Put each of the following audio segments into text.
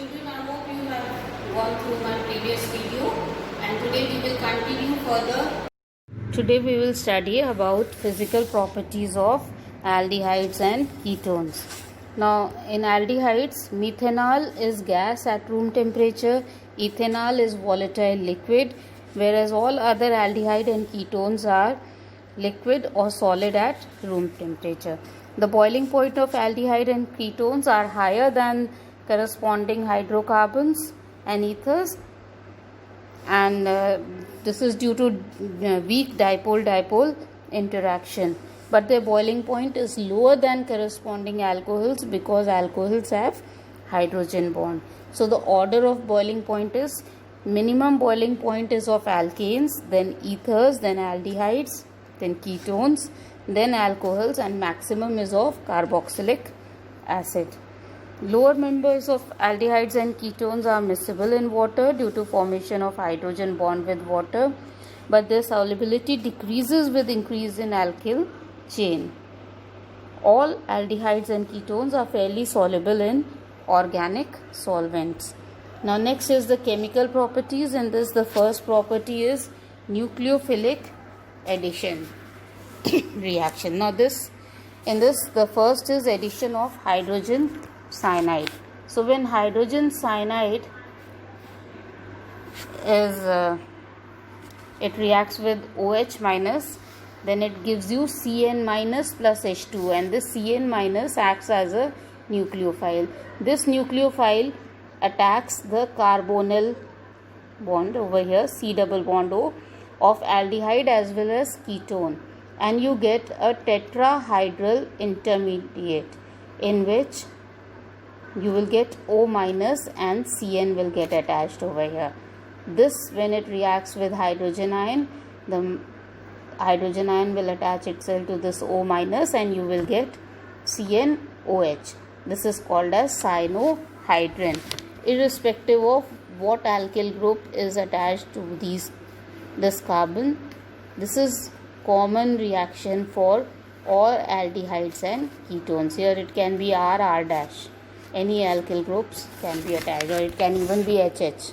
children, I hope you have gone through my previous video, and today we will continue further. Today we will study about physical properties of aldehydes and ketones. Now in aldehydes, methanol is gas at room temperature, ethanol is volatile liquid, whereas all other aldehyde and ketones are liquid or solid at room temperature. The boiling point of aldehyde and ketones are higher than corresponding hydrocarbons and ethers, and this is due to weak dipole-dipole interaction, but their boiling point is lower than corresponding alcohols because alcohols have hydrogen bond. So the order of boiling point is: minimum boiling point is of alkanes, then ethers, then aldehydes, then ketones, then alcohols, and maximum is of carboxylic acid. Lower members of aldehydes and ketones are miscible in water due to formation of hydrogen bond with water, but their solubility decreases with increase in alkyl chain. All aldehydes and ketones are fairly soluble in organic solvents. Now next is the chemical properties. In this, the first property is nucleophilic addition reaction. Now the first is addition of hydrogen cyanide. So when hydrogen cyanide is it reacts with OH minus, then it gives you Cn minus plus H2, and this Cn minus acts as a nucleophile. This nucleophile attacks the carbonyl bond over here, C double bond O, of aldehyde as well as ketone, and you get a tetrahedral intermediate in which you will get O minus and Cn will get attached over here. This, when it reacts with hydrogen ion, the hydrogen ion will attach itself to this O minus and you will get CnOH. This is called as cyanohydrin, irrespective of what alkyl group is attached to this carbon. This is common reaction for all aldehydes and ketones. Here it can be R dash. Any alkyl groups can be attached, or it can even be HH.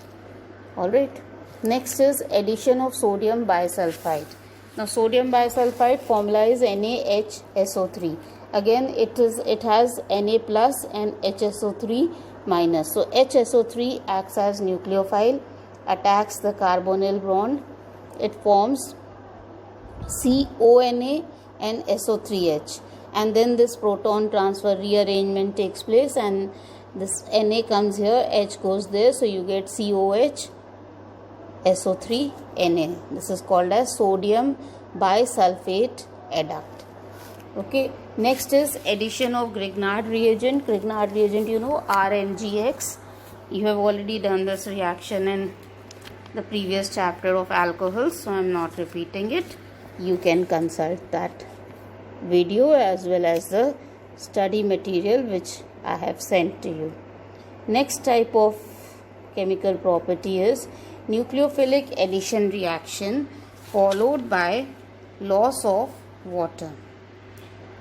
Alright. Next is addition of sodium bisulfite. Now sodium bisulfite formula is NaHSO3. Again it has Na plus and HSO3 minus. So HSO3 acts as nucleophile, attacks the carbonyl bond. It forms CONA and SO3H, and then this proton transfer rearrangement takes place, and this Na comes here, H goes there, so you get COH SO3 Na. This is called as sodium bisulfate adduct. Okay, next is addition of Grignard reagent. Grignard reagent, you know, RMGX. You have already done this reaction in the previous chapter of alcohols, so I am not repeating it. You can consult that video as well as the study material which I have sent to you. Next type of chemical property is nucleophilic addition reaction followed by loss of water.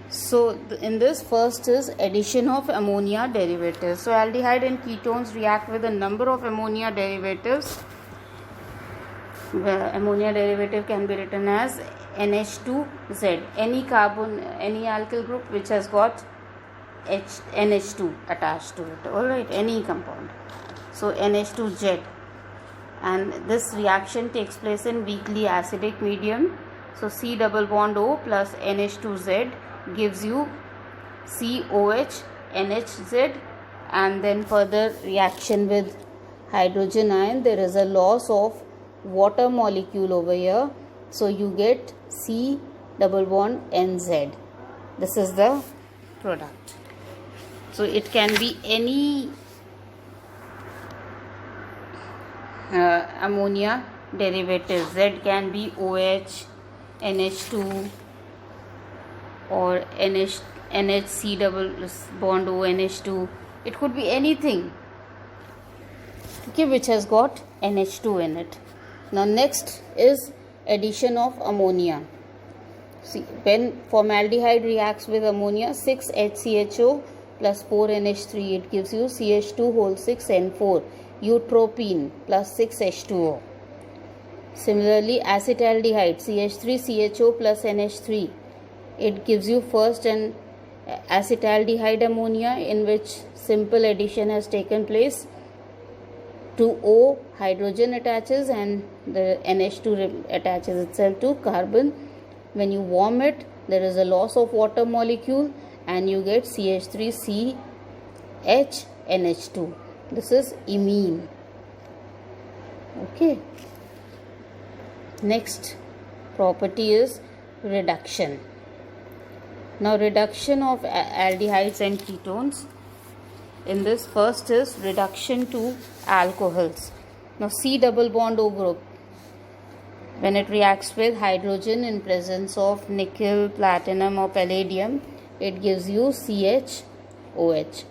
So in this, first is addition of ammonia derivatives. So aldehyde and ketones react with a number of ammonia derivatives. The ammonia derivative can be written as NH2Z. Any alkyl group which has got NH2 attached to it. Alright, any compound. So NH2Z. And this reaction takes place in weakly acidic medium. So C double bond O plus NH2Z gives you COH NHZ, and then further reaction with hydrogen ion, there is a loss of water molecule over here, so you get C double bond NZ. This is the product. So it can be any ammonia derivative. Z can be OH, NH2 or NHC double bond O NH2. It could be anything, okay, which has got NH2 in it. Now next is addition of ammonia. See, when formaldehyde reacts with ammonia, 6HCHO plus 4NH3, it gives you CH2 whole 6N4, eutropine plus 6H2O. Similarly, acetaldehyde CH3CHO plus NH3, it gives you first an acetaldehyde ammonia in which simple addition has taken place. To O, hydrogen attaches and the NH2 attaches itself to carbon. When you warm it, there is a loss of water molecule and you get CH3CHNH2. This is imine. Okay. Next property is reduction. Now reduction of aldehydes and ketones. In this, first is reduction to alcohols. Now C double bond O group, when it reacts with hydrogen in presence of nickel, platinum or palladium, it gives you CHOH.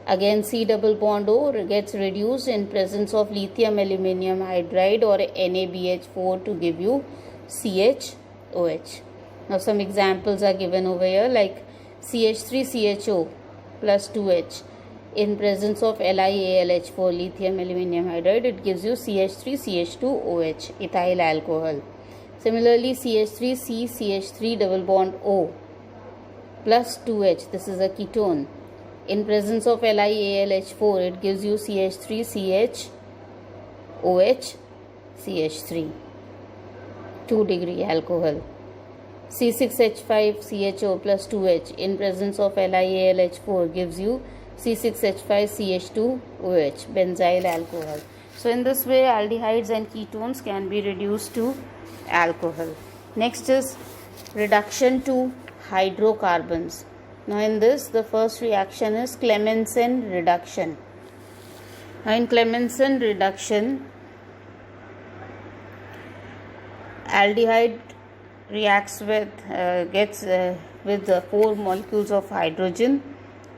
Again C double bond O gets reduced in presence of lithium aluminium hydride or NaBH4 to give you CHOH. Now some examples are given over here, like CH3CHO plus 2H in presence of LiAlH4 lithium aluminium hydride, it gives you CH3CH2OH, ethyl alcohol. Similarly, CH3CCH3 double bond O plus 2H, this is a ketone. In presence of LiAlH4, it gives you CH3CHOH CH3, 2 degree alcohol. C6H5CHO plus 2H in presence of LiAlH4 gives you C6H5CH2OH, benzyl alcohol. So in this way, aldehydes and ketones can be reduced to alcohol. Next is reduction to hydrocarbons. Now in this, the first reaction is Clemmensen reduction. Now in Clemmensen reduction, aldehyde reacts with with the 4 molecules of hydrogen,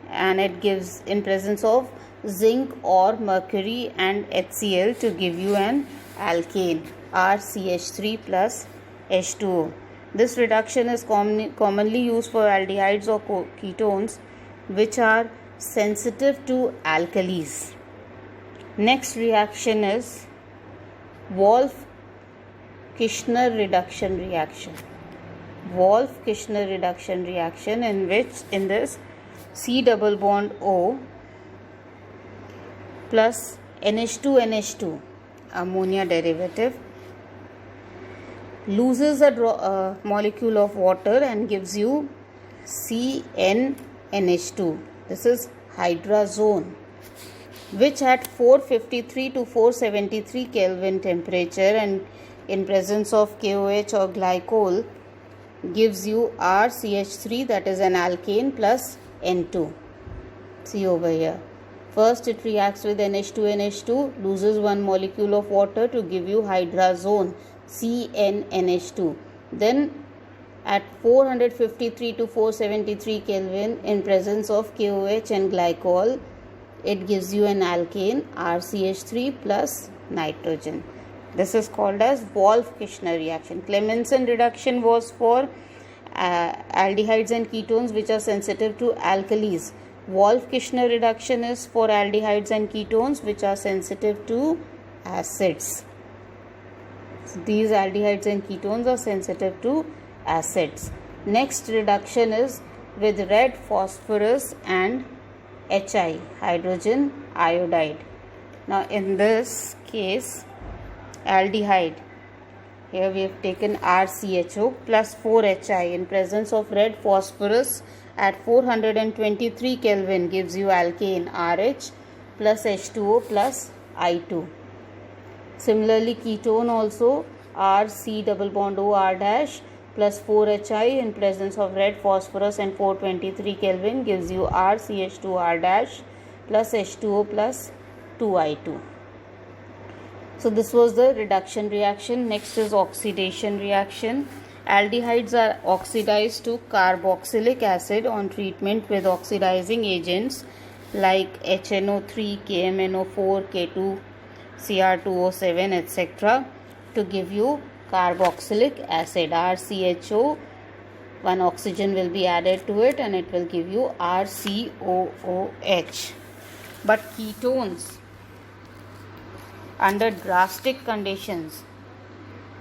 and it gives in presence of zinc or mercury and HCl to give you an alkane, RCH3 plus H2O. This reduction is commonly used for aldehydes or ketones which are sensitive to alkalis. Next reaction is Wolff-Kishner reduction reaction. Wolff-Kishner reduction reaction, in which in this C double bond O plus NH2NH2 ammonia derivative loses a molecule of water and gives you CnNH2. This is hydrazone, which at 453 to 473 Kelvin temperature and in presence of KOH or glycol gives you RCH3, that is an alkane, plus N2. See over here. First it reacts with NH2NH2, loses 1 molecule of water to give you hydrazone, CnNH2. Then at 453 to 473 Kelvin in presence of KOH and glycol, it gives you an alkane, RCH3 plus nitrogen. This is called as Wolff-Kishner reaction. Clemmensen reduction was for aldehydes and ketones which are sensitive to alkalis. Wolff-Kishner reduction is for aldehydes and ketones which are sensitive to acids. So these aldehydes and ketones are sensitive to acids. Next reduction is with red phosphorus and Hi, hydrogen iodide. Now in this case, aldehyde, here we have taken RCHO plus 4Hi in presence of red phosphorus at 423 Kelvin gives you alkane, RH plus H2O plus I2. Similarly, ketone also RC double bond O R dash plus 4Hi in presence of red phosphorus and 423 Kelvin gives you RCH2R dash plus H2O plus 2I2. So this was the reduction reaction. Next is oxidation reaction. Aldehydes are oxidized to carboxylic acid on treatment with oxidizing agents like HNO3, KMNO4, K2, Cr2O7, etc. to give you carboxylic acid, RCHO one oxygen will be added to it and it will give you RCOOH. But ketones, under drastic conditions,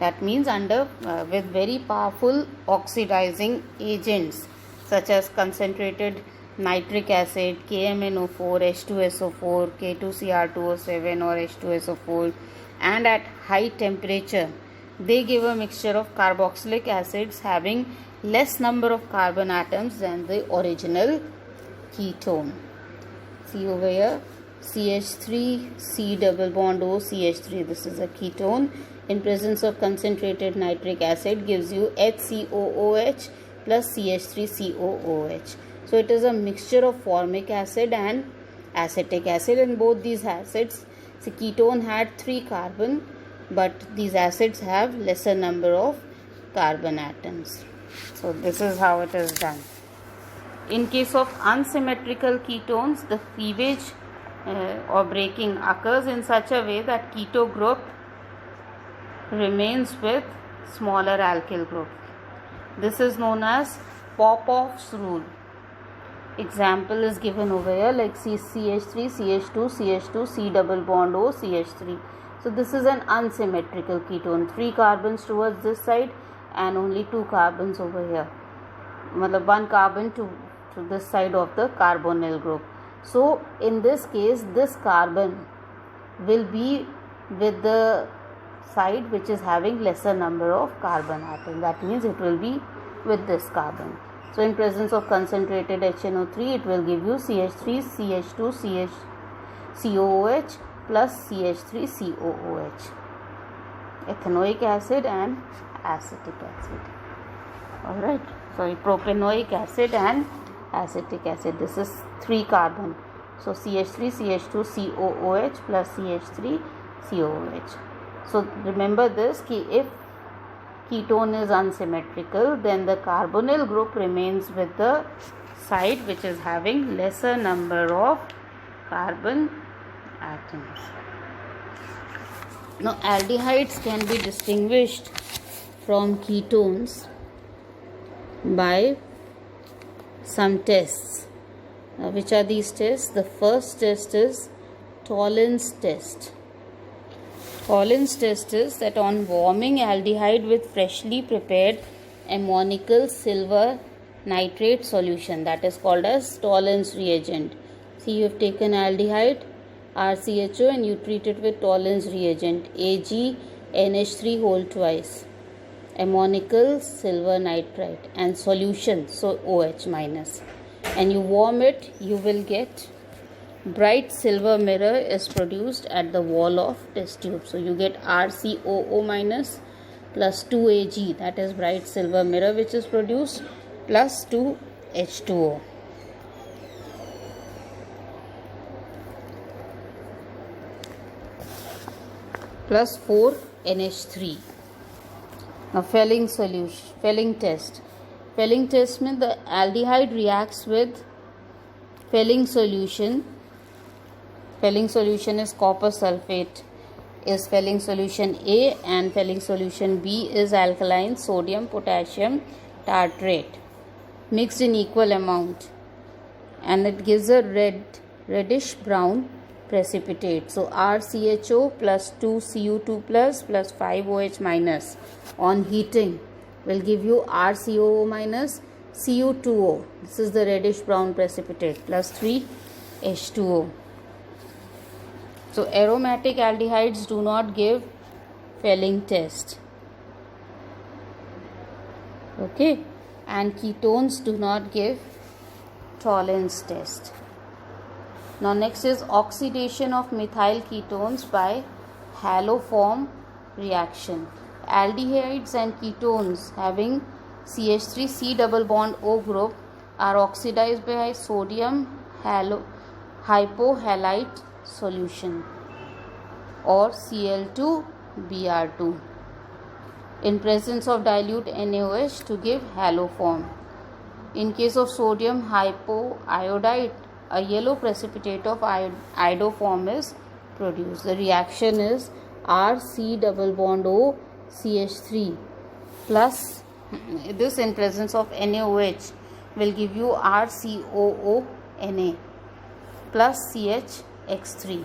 that means with very powerful oxidizing agents such as concentrated nitric acid, KMnO4, H2SO4, K2Cr2O7 or H2SO4, and at high temperature they give a mixture of carboxylic acids having less number of carbon atoms than the original ketone. See over here, CH3, C double bond O, CH3, this is a ketone. In presence of concentrated nitric acid gives you HCOOH plus CH3COOH. So it is a mixture of formic acid and acetic acid. In both these acids, the ketone had 3 carbon, but these acids have lesser number of carbon atoms. So this is how it is done. In case of unsymmetrical ketones, the cleavage or breaking occurs in such a way that keto group remains with smaller alkyl group. This is known as Popoff's rule. Example is given over here, like CH3, CH2, CH2, C double bond O, CH3. So this is an unsymmetrical ketone. 3 carbons towards this side and only 2 carbons over here. 1 carbon to this side of the carbonyl group. So in this case, this carbon will be with the side which is having lesser number of carbon atoms. That means it will be with this carbon. So in presence of concentrated HNO3, it will give you CH3, CH2, COOH plus CH3COOH. Ethanoic acid and acetic acid. Alright, sorry, propanoic acid and acetic acid. This is 3 carbon. So CH3, CH2, COOH plus CH3COOH. So remember this, if ketone is unsymmetrical, then the carbonyl group remains with the side which is having lesser number of carbon atoms. Now aldehydes can be distinguished from ketones by some tests. Now, which are these tests? The first test is Tollens test. Tollens test is that on warming aldehyde with freshly prepared ammoniacal silver nitrate solution, that is called as Tollens reagent. See, you have taken aldehyde RCHO and you treat it with Tollens reagent AgNH3 whole twice, ammoniacal silver nitrate and solution, so OH minus, and you warm it, you will get bright silver mirror is produced at the wall of test tube. So you get RCOO minus plus 2Ag, that is bright silver mirror which is produced, plus 2H2O. Plus 4NH3. Now Fehling solution, Fehling test. Fehling test means the aldehyde reacts with Fehling solution. Fehling solution is copper sulfate is Fehling solution A, and Fehling solution B is alkaline sodium potassium tartrate mixed in equal amount, and it gives a reddish brown precipitate. So RCHO plus 2Cu2 plus 5OH minus on heating will give you RCOO minus Cu2O. This is the reddish brown precipitate plus 3H2O. So aromatic aldehydes do not give Fehling test. Okay, and ketones do not give Tollens test. Now next is oxidation of methyl ketones by haloform reaction. Aldehydes and ketones having CH3 C double bond O group are oxidized by sodium hypohalite solution or Cl2Br2 in presence of dilute NaOH to give haloform. In case of sodium hypoiodide, a yellow precipitate of iodoform is produced. The reaction is RC double bond O CH3 plus this in presence of NaOH will give you RCOONA plus CHX3.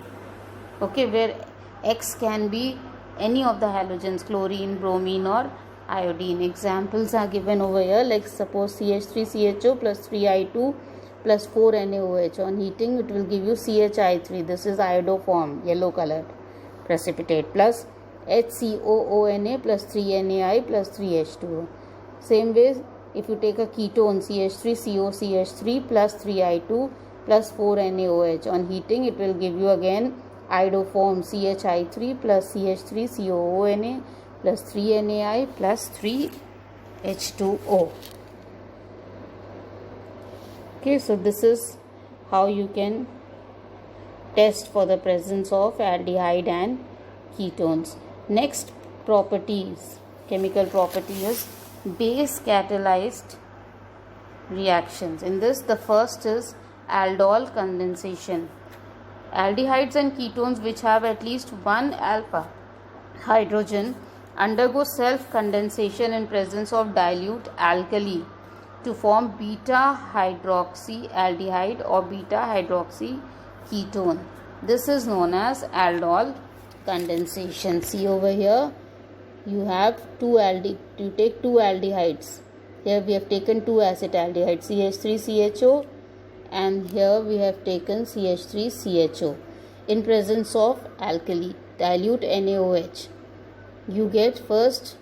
Okay, where X can be any of the halogens, chlorine, bromine or iodine. Examples are given over here, like suppose CH3CHO plus 3I2 plus 4NaOH. On heating it will give you CHI3. This is iodoform, yellow colored precipitate, plus HCOONA plus 3NaI plus 3H2O. Same way, if you take a ketone CH3COCH3 plus 3I2 plus 4NaOH, on heating it will give you again iodoform CHI3 plus CH3COONA plus 3NaI plus 3H2O. Okay, so this is how you can test for the presence of aldehyde and ketones. Next properties, chemical property is base catalyzed reactions. In this, the first is aldol condensation. Aldehydes and ketones which have at least one alpha hydrogen undergo self condensation in presence of dilute alkali to form beta hydroxyaldehyde or beta hydroxy ketone. This is known as aldol condensation. See over here, you have you take two aldehydes. Here we have taken two acetaldehydes, CH3CHO, and here we have taken CH3CHO. In presence of alkali, dilute NaOH, you get first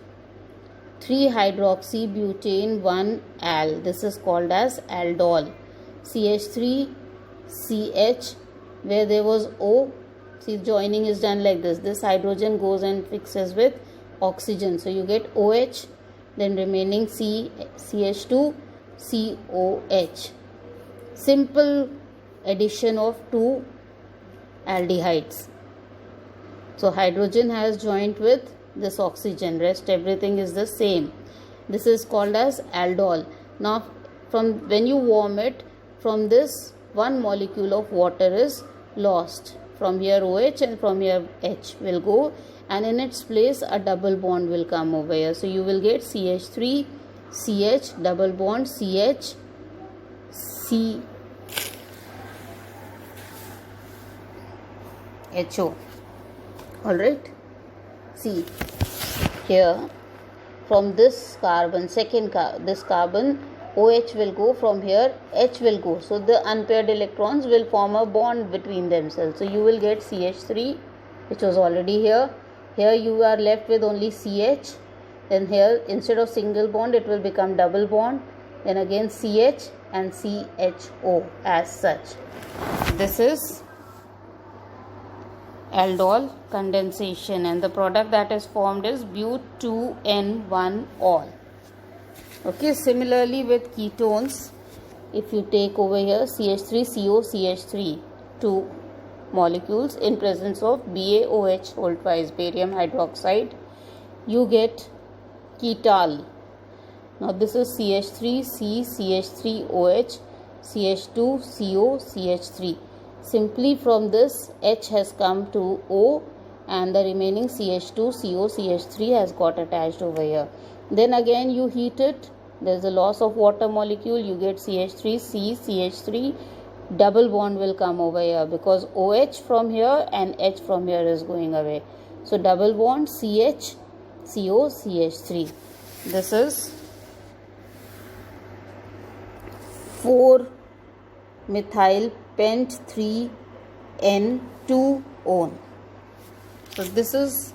3-hydroxybutane 1-al. This is called as aldol. CH3CH, where there was O, see joining is done like this. This hydrogen goes and fixes with oxygen. So you get OH, then remaining CH2, COH. Simple addition of two aldehydes. So hydrogen has joined with this oxygen, rest everything is the same. This is called as aldol. Now from when you warm it, from this one molecule of water is lost. From here OH and from here H will go, and in its place a double bond will come over here. So you will get CH3 CH double bond CH C HO. Alright, see here, from this carbon, this carbon, OH will go, from here H will go. So the unpaired electrons will form a bond between themselves. So you will get CH3, which was already here. Here you are left with only CH. Then here instead of single bond it will become double bond. Then again CH and CHO as such. This is aldol condensation, and the product that is formed is but2n1-ol. Okay, similarly with ketones, if you take over here CH3COCH3, two molecules in presence of BaOH whole twice, barium hydroxide, you get ketal. Now this is CH3CCH3OH, CH2COCH3. Simply from this H has come to O, and the remaining CH2COCH3 has got attached over here. Then again you heat it, there is a loss of water molecule, you get CH3CCH3, double bond will come over here because OH from here and H from here is going away. So double bond CHCOCH3. This is 4-methyl pent 3N2-one. So this is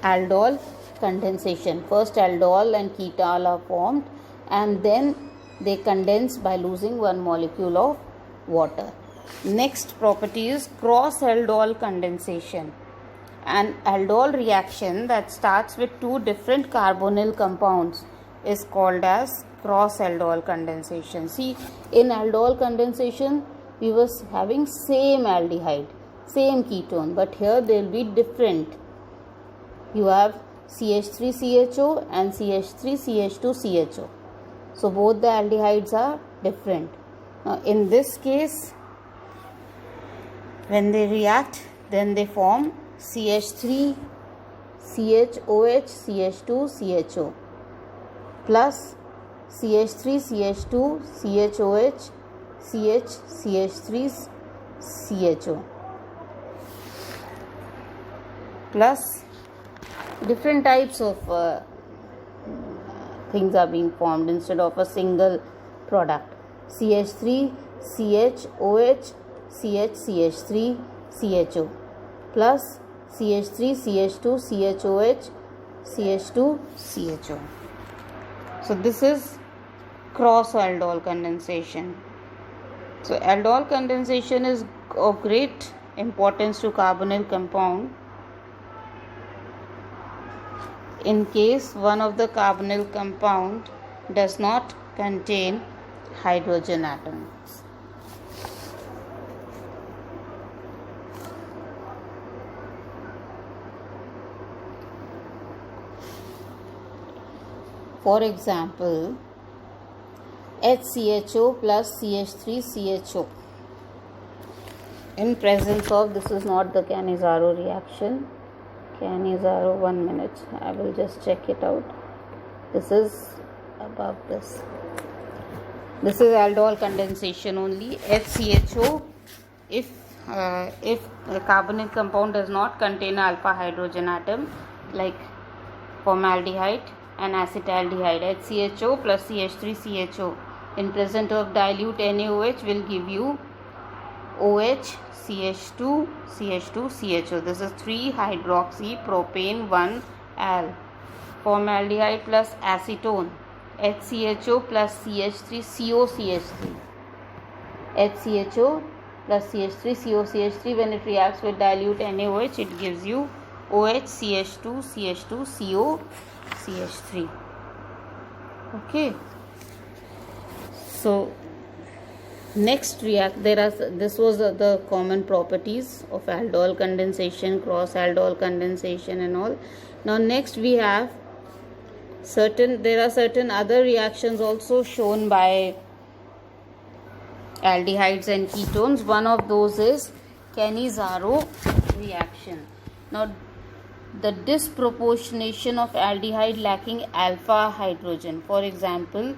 aldol condensation. First aldol and ketal are formed, and then they condense by losing one molecule of water. Next property is cross aldol condensation. An aldol reaction that starts with two different carbonyl compounds is called as cross aldol condensation. See, in aldol condensation we were having same aldehyde, same ketone, but here they will be different. You have CH3CHO and CH3CH2CHO. So both the aldehydes are different. Now in this case, when they react, then they form CH3CHOH, CH2CHO. plus CH3 CH2 CHOH CH CH3 CHO plus different types of things are being formed instead of a single product. CH3 CHOH CH CH3 CHO plus CH3 CH2 CHOH CH2 CHO. So this is cross aldol condensation. So aldol condensation is of great importance to carbonyl compound in case one of the carbonyl compound does not contain hydrogen atoms. For example, HCHO plus CH3CHO in presence of, this is not the Cannizzaro reaction. Cannizzaro, 1 minute, I will just check it out. This is above this. This is aldol condensation only. HCHO, if the carbonyl compound does not contain alpha hydrogen atom like formaldehyde and acetaldehyde, HCHO plus CH3CHO in presence of dilute NaOH will give you OH CH2 CH2 CHO. This is 3-hydroxy propane 1-al. Formaldehyde plus acetone, HCHO plus CH3 COCH3. HCHO plus CH3 COCH3, when it reacts with dilute NaOH, it gives you OH CH2 CH2 CO CH3. Okay. So next this was the common properties of aldol condensation, cross aldol condensation and all. Now next we have there are certain other reactions also shown by aldehydes and ketones. One of those is Cannizzaro reaction. Now the disproportionation of aldehyde lacking alpha hydrogen, for example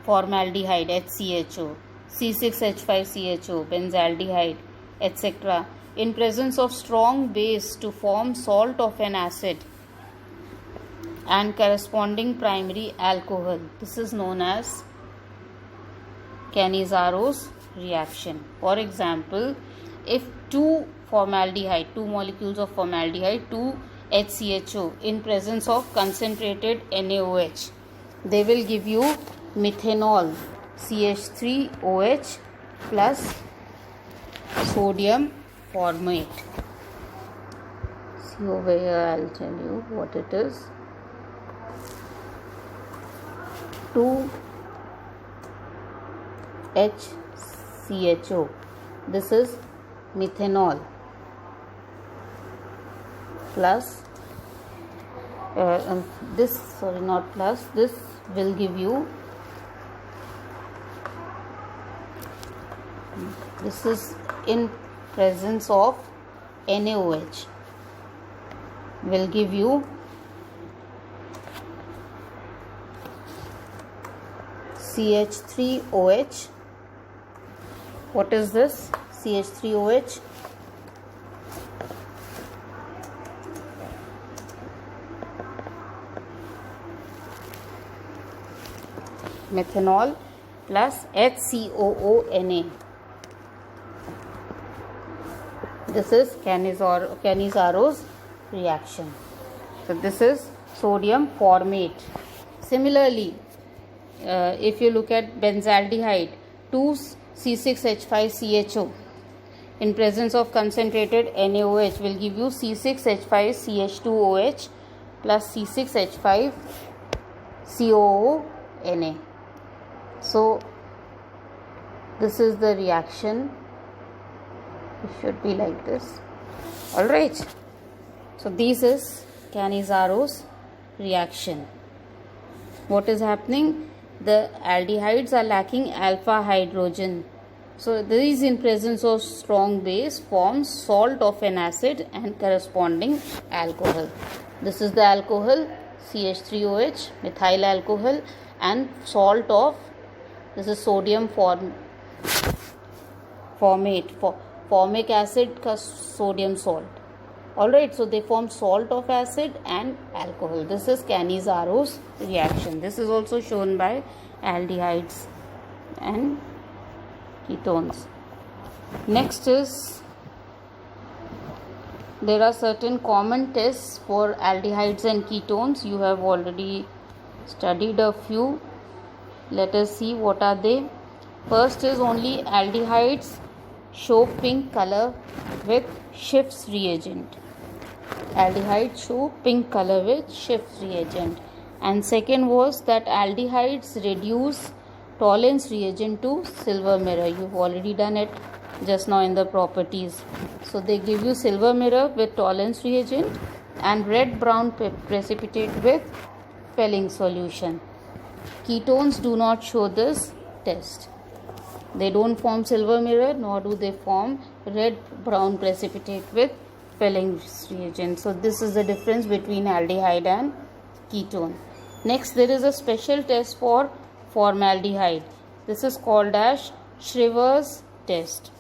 formaldehyde HCHO, C6H5CHO, benzaldehyde, etc., in presence of strong base to form salt of an acid and corresponding primary alcohol. This is known as Cannizzaro's reaction. For example, if two molecules of formaldehyde, 2 HCHO in presence of concentrated NaOH, they will give you methanol CH3OH plus sodium formate. See over here, I'll tell you what it is. 2 HCHO. This is methanol plus this will give you, this is in presence of NaOH, will give you CH3OH. What is this? CH3OH. Methanol plus HCOONA. This is Cannizzaro's reaction. So this is sodium formate. Similarly, if you look at benzaldehyde, 2 C6H5CHO in presence of concentrated NaOH will give you C6H5CH2OH plus C6H5COONA. So this is the reaction. It should be like this. Alright. So this is Cannizzaro's reaction. What is happening? The aldehydes are lacking alpha hydrogen. So these in presence of strong base forms salt of an acid and corresponding alcohol. This is the alcohol CH3OH, methyl alcohol, and salt of, this is sodium formic acid का sodium salt. Alright, so they form salt of acid and alcohol. This is Cannizaro's reaction. This is also shown by aldehydes and ketones. Next is, there are certain common tests for aldehydes and ketones. You have already studied a few. Let us see what are they. First is, only aldehydes show pink color with Schiff's reagent. Aldehydes show pink color with Schiff's reagent. And second was that aldehydes reduce Tollens reagent to silver mirror. You've already done it just now in the properties. So they give you silver mirror with Tollens reagent and red brown precipitate with Pelling solution. Ketones do not show this test. They don't form silver mirror, nor do they form red brown precipitate with Pelling reagent. So this is the difference between aldehyde and ketone. Next, there is a special test for formaldehyde. This is called as Shriver's test.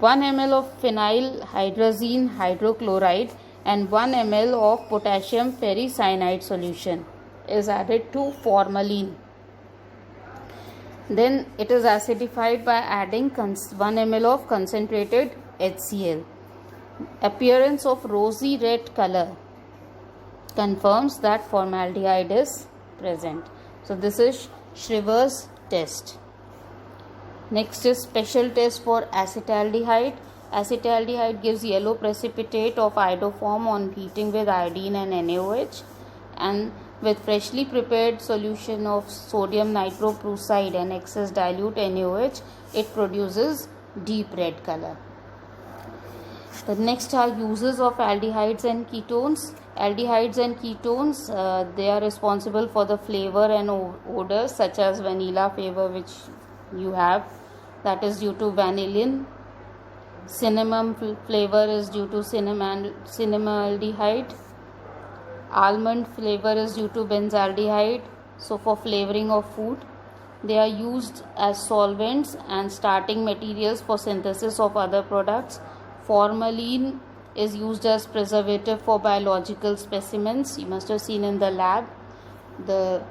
1 ml of phenyl hydrazine hydrochloride and 1 ml of potassium ferricyanide solution is added to formalin. Then it is acidified by adding 1 ml of concentrated HCl. Appearance of rosy red color confirms that formaldehyde is present. So this is Shriver's test. Next is special test for acetaldehyde. Acetaldehyde gives yellow precipitate of iodoform on heating with iodine and NaOH, and with freshly prepared solution of sodium nitroprusside and excess dilute NaOH, it produces deep red color. The next are uses of aldehydes and ketones. Aldehydes and ketones, they are responsible for the flavor and odor, such as vanilla flavor, which you have, that is due to vanillin. Cinnamon flavor is due to cinnamaldehyde. Almond flavor is due to benzaldehyde. So for flavoring of food, they are used as solvents and starting materials for synthesis of other products. Formalin is used as preservative for biological specimens. You must have seen in the lab, the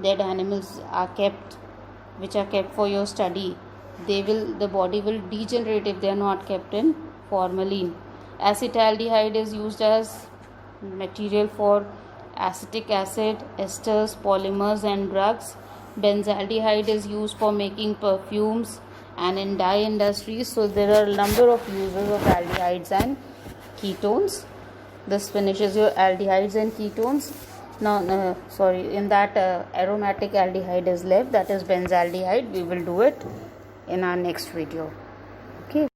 dead animals are kept, which are kept for your study. The body will degenerate if they are not kept in formalin. Acetaldehyde is used as material for acetic acid, esters, polymers and drugs. Benzaldehyde is used for making perfumes and in dye industries. So there are a number of uses of aldehydes and ketones. This finishes your aldehydes and ketones. In that aromatic aldehyde is left, that is benzaldehyde. We will do it in our next video. Okay.